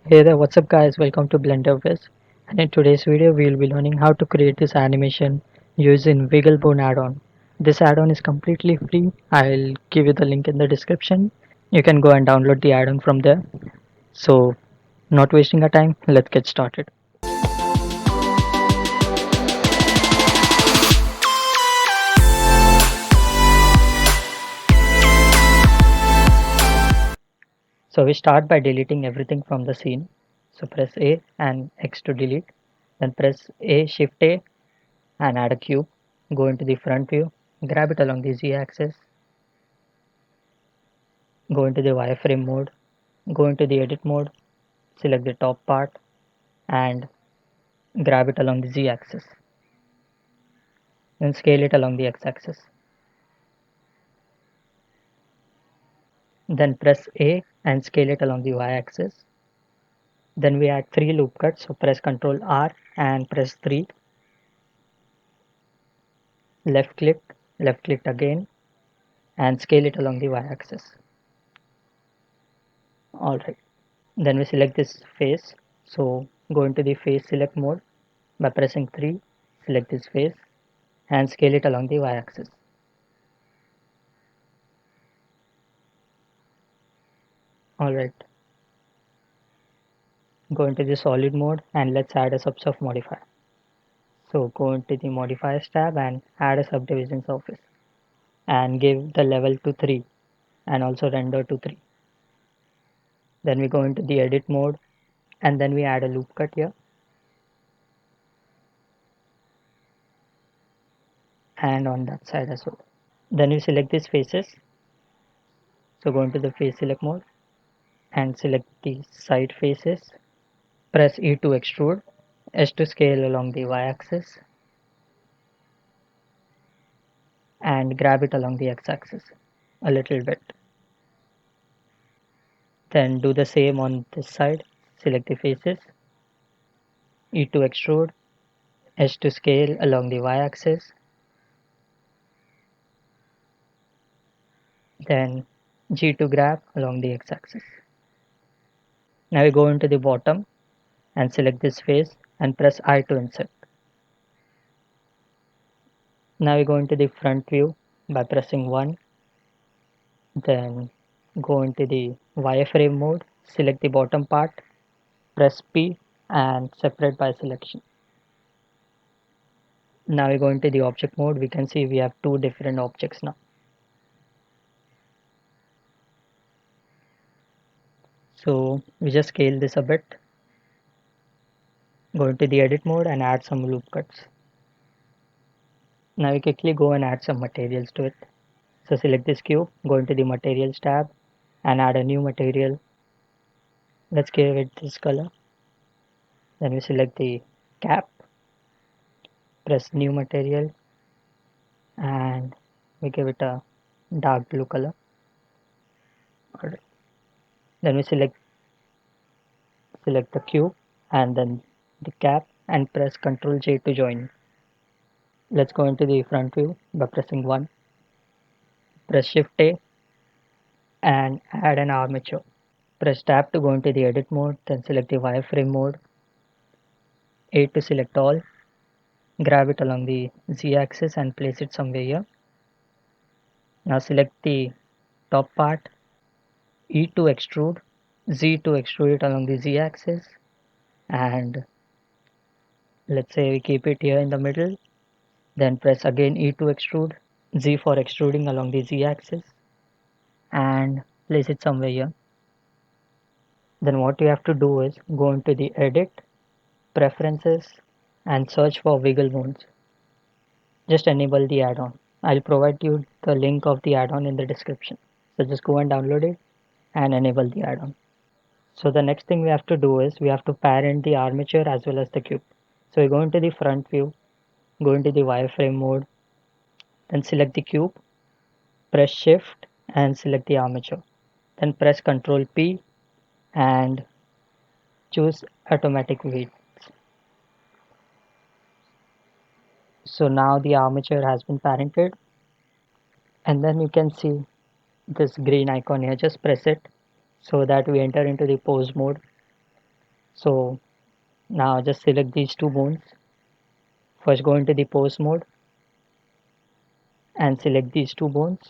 Hey there, what's up guys? Welcome to Blender Viz. And in today's video, we'll be learning how to create this animation using Wigglebone add-on. This add-on is completely free. I'll give you the link in the description. You can go and download the add-on from there. So, not wasting our time, let's get started. So we start by deleting everything from the scene. So press A and X to delete. Then press A, Shift A and add a cube. Go into the front view, grab it along the Z axis, go into the wireframe mode, go into the edit mode, select the top part and grab it along the Z axis. Then scale it along the X axis. Then press A and scale it along the Y axis. Then we add 3 loop cuts. So press Ctrl R and press 3. Left click again and scale it along the Y axis. Alright. Then we select this face. So go into the face select mode by pressing 3. Select this face and scale it along the Y axis. Alright. Go into the solid mode and let's add a subsurf modifier. So go into the modifiers tab and add a subdivision surface and give the level to 3 and also render to 3. Then we go into the edit mode and then we add a loop cut here and on that side as well. Then we select these faces. So go into the face select mode and select the side faces. Press E to extrude, S to scale along the Y axis and grab it along the X axis a little bit. Then do the same on this side. Select the faces, E to extrude, S to scale along the Y axis, then G to grab along the X axis. Now we go into the bottom and select this face and press I to insert. Now we go into the front view by pressing 1, then go into the wireframe mode, select the bottom part, press P and separate by selection. Now we go into the object mode. We can see we have two different objects now. So we just scale this a bit, go into the edit mode and add some loop cuts. Now we quickly go and add some materials to it. So select this cube, go into the materials tab and add a new material. Let's give it this color. Then we select the cap, press new material and we give it a dark blue color. Alright. Then we select the cube and then the cap and press Ctrl J to join. Let's go into the front view by pressing 1. Press Shift A and add an armature. Press tab to go into the edit mode, then select the wireframe mode. A to select all. Grab it along the Z axis and place it somewhere here. Now select the top part. E to extrude. Z to extrude it along the Z axis. And let's say we keep it here in the middle. Then press again E to extrude. Z for extruding along the Z axis. And place it somewhere here. Then what you have to do is go into the edit, preferences and search for Wigglebones. Just enable the add-on. I'll provide you the link of the add-on in the description. So just go and download it and enable the add-on. So the next thing we have to do is we have to parent the armature as well as the cube. So we go into the front view, go into the wireframe mode, then select the cube, press shift and select the armature. Then press Ctrl P and choose automatic weight. So now the armature has been parented and then you can see this green icon here. Just press it so that we enter into the pose mode. So now just select these two bones. First go into the pose mode and select these two bones.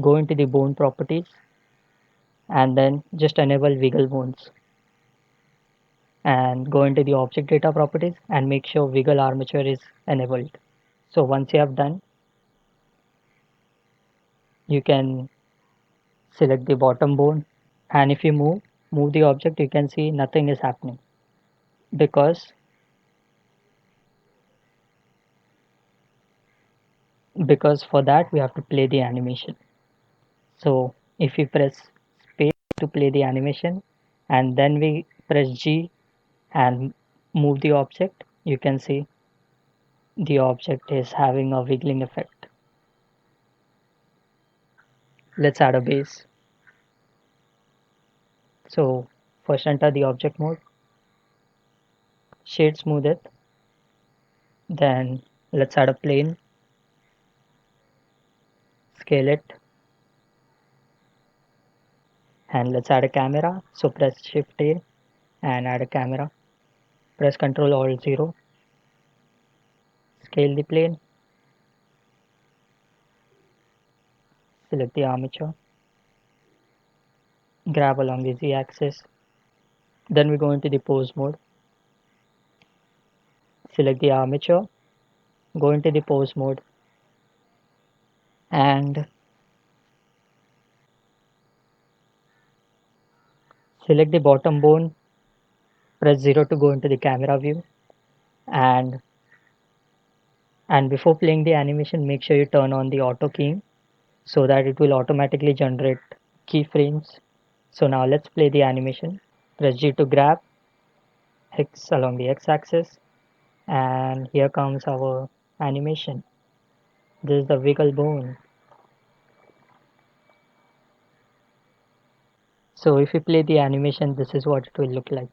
Go into the bone properties and then just enable wiggle bones and go into the object data properties and make sure wiggle armature is enabled. So once you have done, you can select the bottom bone, and if you move the object, you can see nothing is happening because for that we have to play the animation. So if we press space to play the animation and then we press G and move the object, you can see the object is having a wiggling effect. Let's add a base. So first enter the object mode, shade smooth it, then let's add a plane, scale it, and let's add a camera. So press Shift A and add a camera. Press Ctrl Alt 0, scale the plane, select the armature, grab along the Z axis. Then we go into the pose mode, select the armature, go into the pose mode, and select the bottom bone, press 0 to go into the camera view, and before playing the animation, make sure you turn on the auto keying so that it will automatically generate keyframes. So now let's play the animation. Press G to grab X along the X axis, and here comes our animation. This is the wiggle bone. So if you play the animation, this is what it will look like.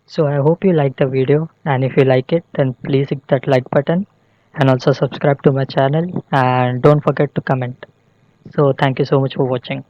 So I hope you like the video, and if you like it, then please hit that like button and also subscribe to my channel and don't forget to comment. So thank you so much for watching.